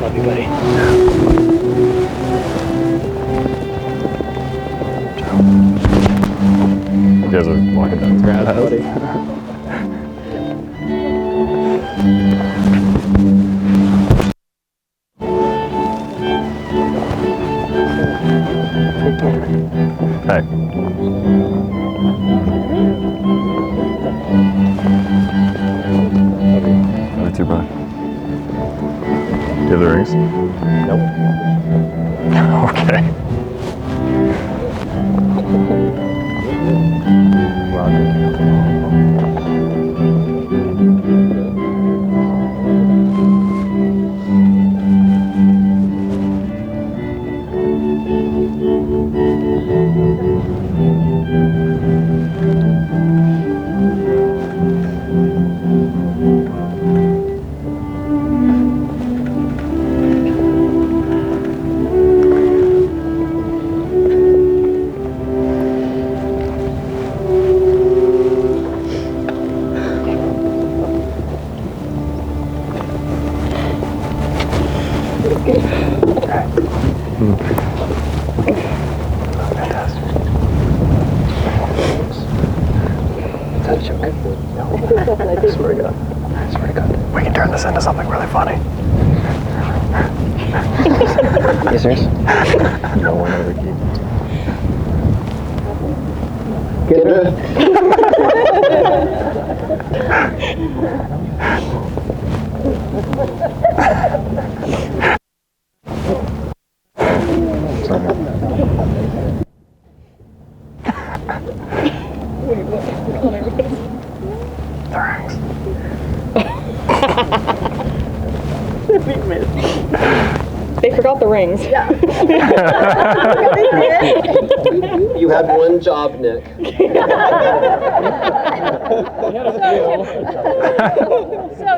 Love you, buddy. You guys are walking down. Congrats, buddy. Hey. Love you too, bro. You have the rings? Nope. Okay. We can turn this into something really funny. You serious? No one ever keeps. Get They forgot the rings. Yeah. You had one job, Nick. So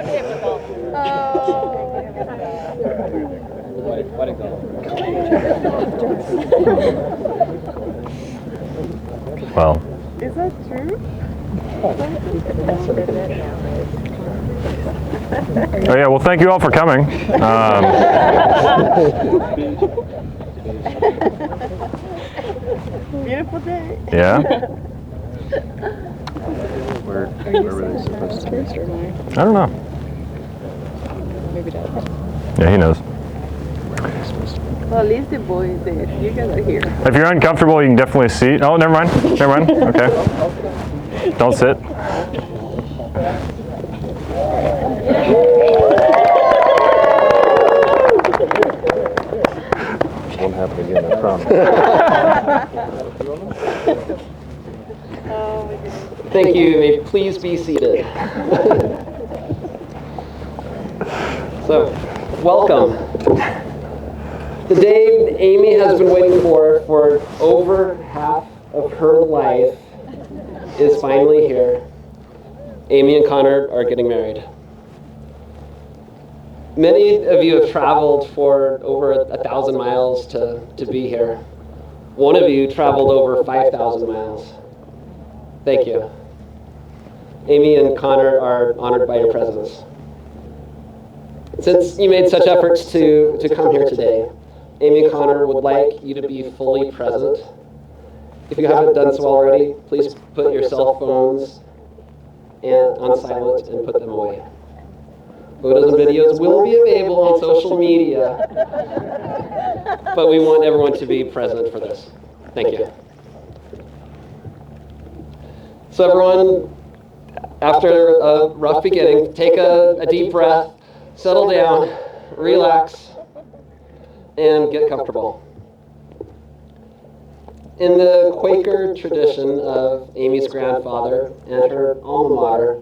typical. Well. Is that true? Oh yeah, well thank you all for coming. Beautiful day. Yeah? We're really supposed to be. I don't know. Maybe not. Yeah, he knows. Well, at least the boy is there. You guys are here. If you're uncomfortable, you can definitely sit. Oh, never mind. Never mind. Okay. Don't sit. Won't happen again, I promise. Thank you. May you please be seated. So, welcome. The day Amy has been waiting for over half of her life is finally here. Amy and Connor are getting married. Many of you have traveled for over 1,000 miles to be here. One of you traveled over 5,000 miles. Thank you. Amy and Connor are honored by your presence. Since you made such efforts to come here today, Amy and Connor would like you to be fully present. If you haven't done so already, please put your cell phones on silent and put them away. Photos and videos will be available on social media, but we want everyone to be present for this. Thank you. So everyone, after a rough beginning, take a deep breath, settle down, relax, and get comfortable. In the Quaker tradition of Amy's grandfather and her alma mater,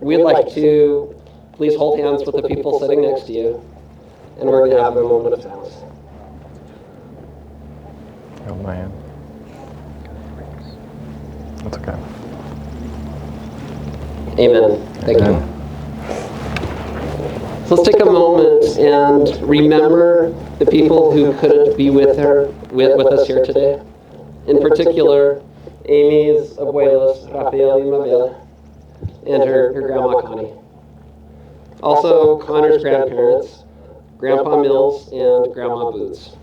we'd like to please hold hands with the people sitting next to you, and we're going to have a moment of silence. Hold my hand. That's okay. Amen. Thank you. So let's take a moment and remember the people who couldn't be with us here today. In particular, Amy's abuelos, Rafael y Mabel, and her grandma Connie. Also, Connor's grandparents, Grandpa Mills and Grandma Boots,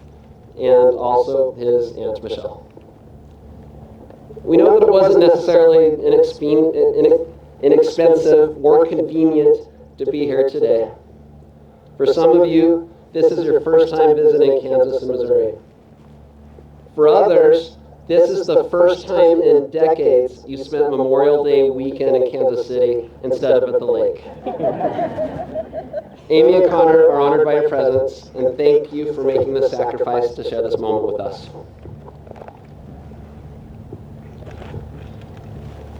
and also his Aunt Michelle. We know that it wasn't necessarily inexpensive or convenient to be here today. For some of you, this is your first time visiting Kansas and Missouri. For others, this is the first time in decades you spent Memorial Day weekend in Kansas City instead of at the lake. Amy and Connor are honored by your presence, and thank you for making the sacrifice to share this moment with us.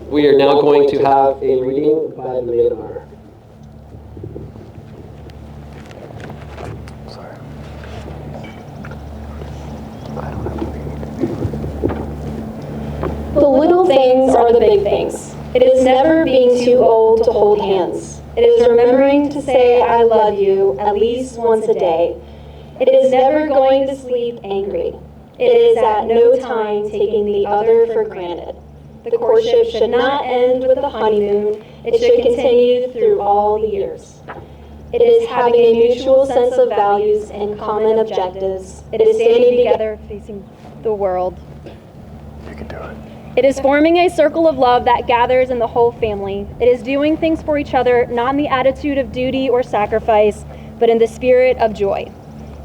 We are now going to have a reading by the maid of honor. Sorry. The little things are the big things. It is never being too old to hold hands. It is remembering to say I love you at least once a day. It is never going to sleep angry. It is at no time taking the other for granted. The courtship should not end with the honeymoon. It should continue through all the years. It is having a mutual sense of values and common objectives. It is standing together facing the world. You can do it. It is forming a circle of love that gathers in the whole family. It is doing things for each other, not in the attitude of duty or sacrifice, but in the spirit of joy.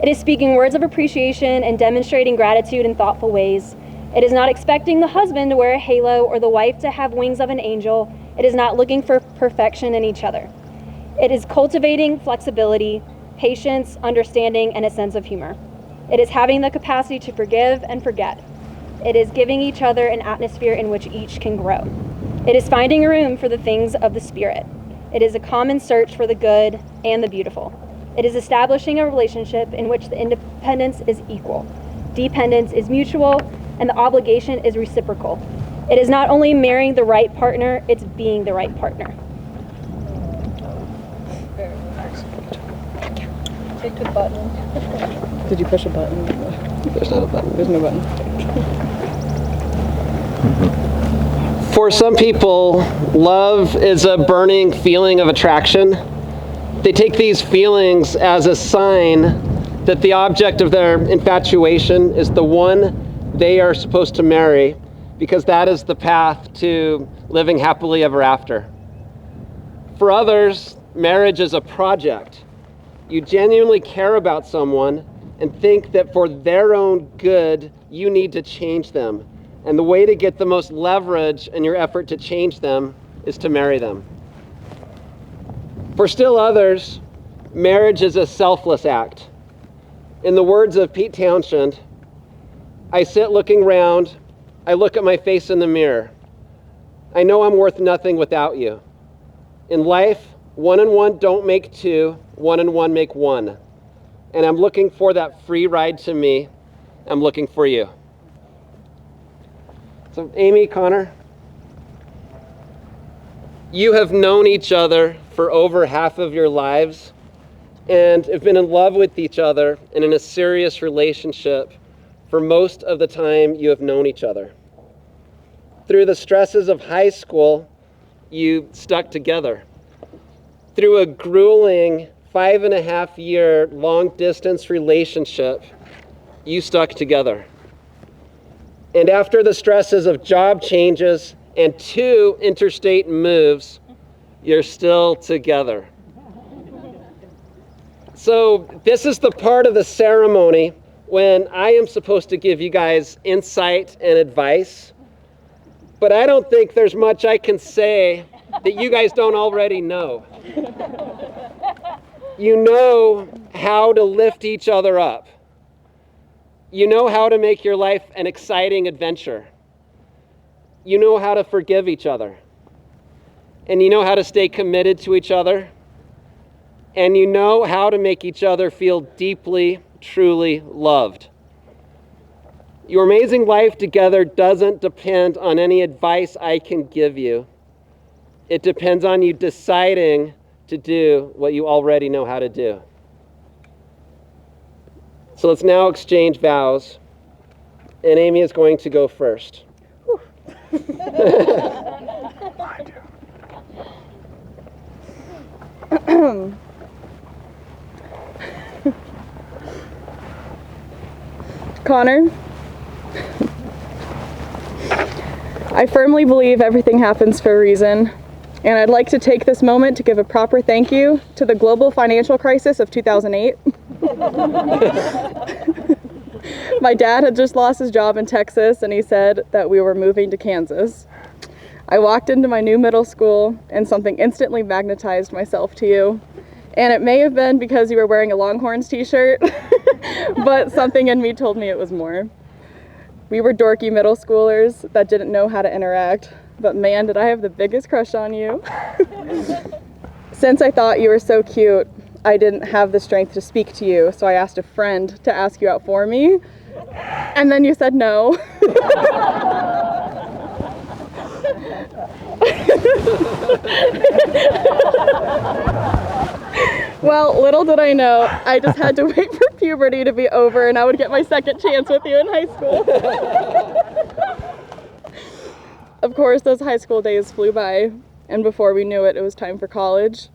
It is speaking words of appreciation and demonstrating gratitude in thoughtful ways. It is not expecting the husband to wear a halo or the wife to have wings of an angel. It is not looking for perfection in each other. It is cultivating flexibility, patience, understanding, and a sense of humor. It is having the capacity to forgive and forget. It is giving each other an atmosphere in which each can grow. It is finding a room for the things of the Spirit. It is a common search for the good and the beautiful. It is establishing a relationship in which the independence is equal, dependence is mutual, and the obligation is reciprocal. It is not only marrying the right partner, it's being the right partner. Take the button. Did you push a button? There's not a button. There's no button. For some people, love is a burning feeling of attraction. They take these feelings as a sign that the object of their infatuation is the one they are supposed to marry, because that is the path to living happily ever after. For others, marriage is a project. You genuinely care about someone and think that for their own good, you need to change them. And the way to get the most leverage in your effort to change them is to marry them. For still others, marriage is a selfless act. In the words of Pete Townshend, I sit looking round, I look at my face in the mirror. I know I'm worth nothing without you. In life, 1 and 1 don't make 2, 1 and 1 make 1. And I'm looking for that free ride to me. I'm looking for you. So Amy, Connor, you have known each other for over half of your lives and have been in love with each other and in a serious relationship for most of the time you have known each other. Through the stresses of high school, you stuck together. Through a grueling 5.5-year long-distance relationship, you stuck together. And after the stresses of job changes and 2 interstate moves, you're still together. So this is the part of the ceremony when I am supposed to give you guys insight and advice, but I don't think there's much I can say that you guys don't already know. You know how to lift each other up. You know how to make your life an exciting adventure. You know how to forgive each other. And you know how to stay committed to each other. And you know how to make each other feel deeply, truly loved. Your amazing life together doesn't depend on any advice I can give you. It depends on you deciding to do what you already know how to do. So let's now exchange vows. And Amy is going to go first. Connor. I firmly believe everything happens for a reason, and I'd like to take this moment to give a proper thank you to the global financial crisis of 2008. My dad had just lost his job in Texas, and he said that we were moving to Kansas. I walked into my new middle school, and something instantly magnetized myself to you. And it may have been because you were wearing a Longhorns t-shirt, but something in me told me it was more. We were dorky middle schoolers that didn't know how to interact, but man, did I have the biggest crush on you. Since I thought you were so cute, I didn't have the strength to speak to you, so I asked a friend to ask you out for me, and then you said no. Well, little did I know, I just had to wait for puberty to be over and I would get my second chance with you in high school. Of course, those high school days flew by, and before we knew it, it was time for college.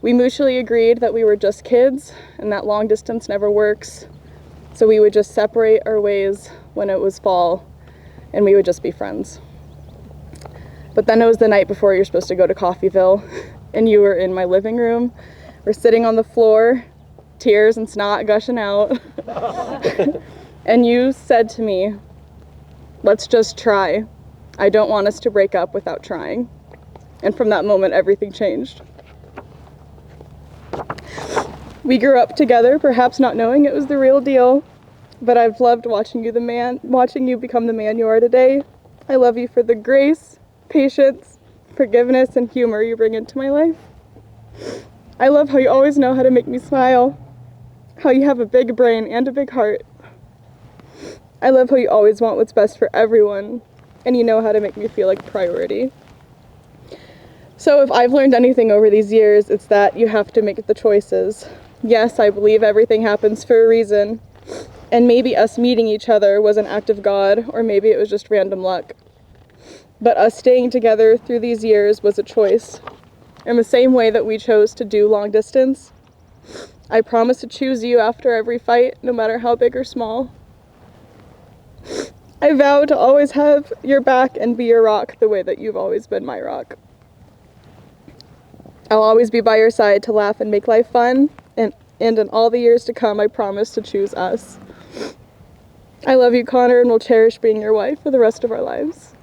We mutually agreed that we were just kids and that long distance never works, so we would just separate our ways when it was fall and we would just be friends. But then it was the night before you're supposed to go to Coffeyville, and you were in my living room. We're sitting on the floor, tears and snot gushing out. And you said to me, "Let's just try. I don't want us to break up without trying." And from that moment, everything changed. We grew up together, perhaps not knowing it was the real deal, but I've loved watching you become the man you are today. I love you for the grace, patience, forgiveness, and humor you bring into my life. I love how you always know how to make me smile, how you have a big brain and a big heart. I love how you always want what's best for everyone, and you know how to make me feel like a priority. So if I've learned anything over these years, it's that you have to make the choices. Yes, I believe everything happens for a reason, and maybe us meeting each other was an act of God, or maybe it was just random luck. But us staying together through these years was a choice. In the same way that we chose to do long distance, I promise to choose you after every fight, no matter how big or small. I vow to always have your back and be your rock the way that you've always been my rock. I'll always be by your side to laugh and make life fun, and in all the years to come, I promise to choose us. I love you, Connor, and will cherish being your wife for the rest of our lives.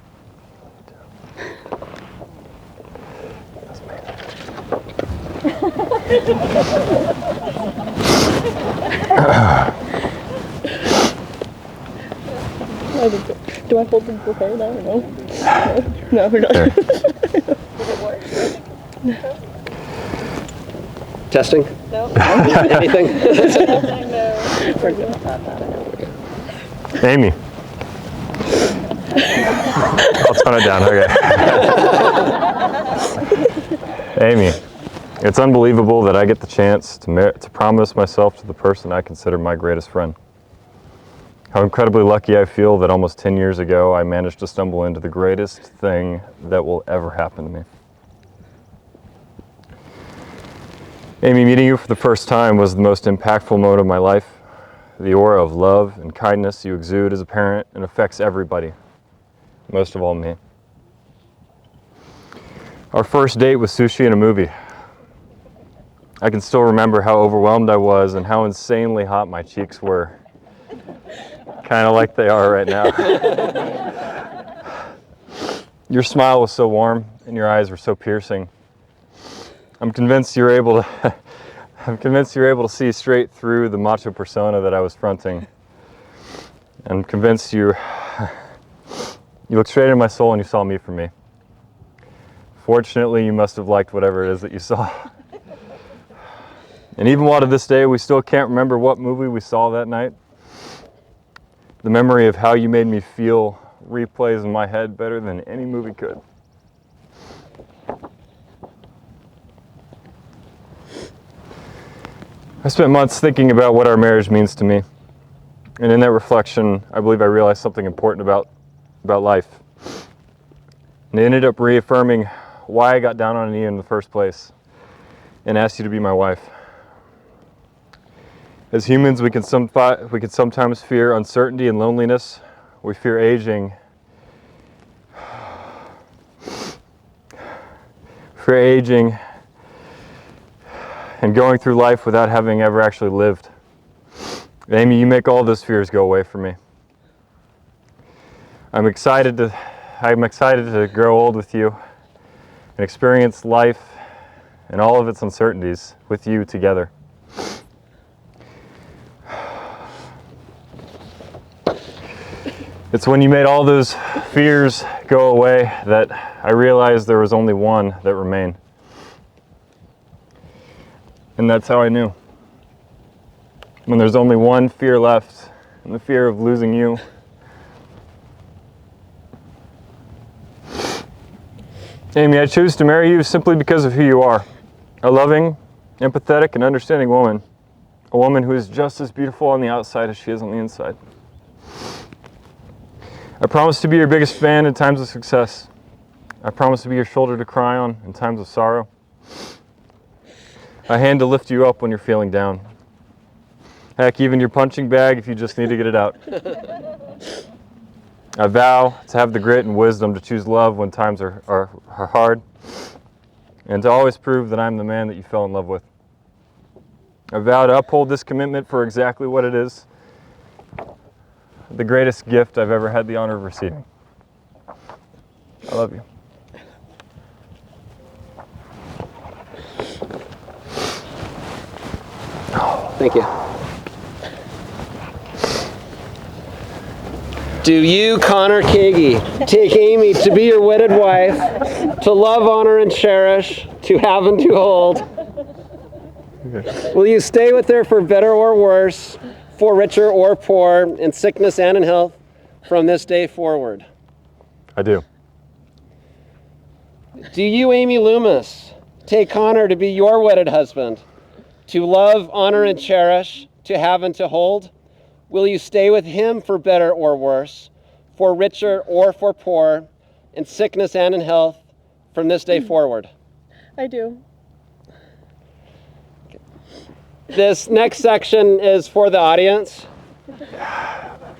Do I hold the bouquet now or no? No, we're not. Testing? No. Anything? We're good. Amy. I'll tone it down, okay. Amy, it's unbelievable that I get the chance to promise myself to the person I consider my greatest friend. How incredibly lucky I feel that almost 10 years ago I managed to stumble into the greatest thing that will ever happen to me. Amy, meeting you for the first time was the most impactful moment of my life. The aura of love and kindness you exude as a parent and affects everybody, most of all me. Our first date was sushi and a movie. I can still remember how overwhelmed I was and how insanely hot my cheeks were. Kind of like they are right now. Your smile was so warm and your eyes were so piercing. I'm convinced you're able to see straight through the macho persona that I was fronting. I'm convinced you looked straight into my soul and you saw me for me. Fortunately, you must have liked whatever it is that you saw. And even while to this day we still can't remember what movie we saw that night, the memory of how you made me feel replays in my head better than any movie could. I spent months thinking about what our marriage means to me. And in that reflection, I believe I realized something important about life. And it ended up reaffirming why I got down on a knee in the first place and asked you to be my wife. As humans, we can sometimes fear uncertainty and loneliness. We fear aging. And going through life without having ever actually lived. Amy, you make all those fears go away for me. I'm excited to grow old with you and experience life and all of its uncertainties with you together. It's when you made all those fears go away that I realized there was only one that remained. And that's how I knew. When there's only one fear left, and the fear of losing you. Amy, I choose to marry you simply because of who you are. A loving, empathetic, and understanding woman. A woman who is just as beautiful on the outside as she is on the inside. I promise to be your biggest fan in times of success. I promise to be your shoulder to cry on in times of sorrow. A hand to lift you up when you're feeling down. Heck, even your punching bag if you just need to get it out. I vow to have the grit and wisdom to choose love when times are hard, and to always prove that I'm the man that you fell in love with. I vow to uphold this commitment for exactly what it is. The greatest gift I've ever had the honor of receiving. I love you. Thank you. Do you, Connor Kagi, take Amy to be your wedded wife, to love, honor, and cherish, to have and to hold? Will you stay with her for better or worse, for richer or poor, in sickness and in health, from this day forward? I do. Do you, Amy Loomis, take Connor to be your wedded husband, to love, honor, and cherish, to have and to hold? Will you stay with him for better or worse, for richer or for poor, in sickness and in health, from this day forward? I do. This next section is for the audience.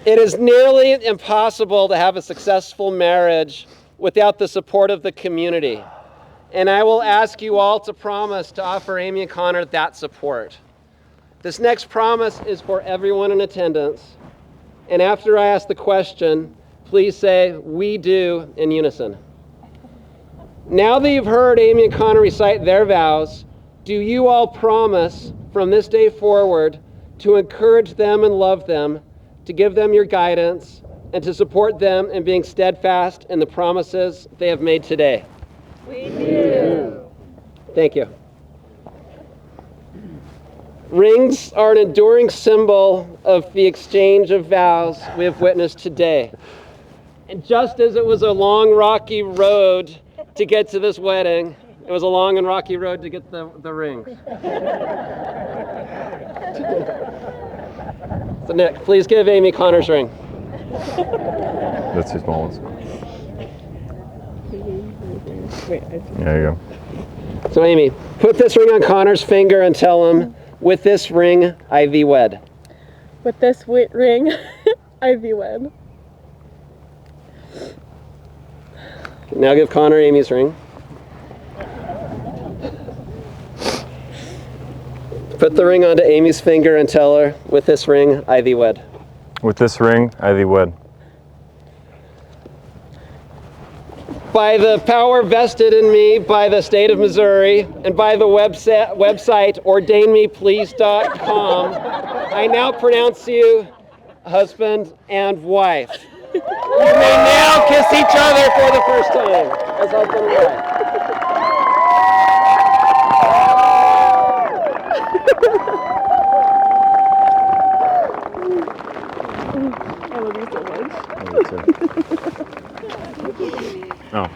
It is nearly impossible to have a successful marriage without the support of the community. And I will ask you all to promise to offer Amy and Connor that support. This next promise is for everyone in attendance. And after I ask the question, please say, "We do," in unison. Now that you've heard Amy and Connor recite their vows, do you all promise from this day forward to encourage them and love them, to give them your guidance, and to support them in being steadfast in the promises they have made today? We do. Thank you. Rings are an enduring symbol of the exchange of vows we have witnessed today. And just as it was a long, rocky road to get to this wedding, it was a long and rocky road to get the rings. So Nick, please give Amy Connor's ring. That's too small ones. There you go. So Amy, put this ring on Connor's finger and tell him, "With this ring, I thee wed." With this ring, I thee wed. Now give Connor Amy's ring. Put the ring onto Amy's finger and tell her, "With this ring, I thee wed." With this ring, I thee wed. By the power vested in me by the state of Missouri and by the website ordainmeplease.com, I now pronounce you husband and wife. You may now kiss each other for the first time as husband and wife. I love you so much. Oh,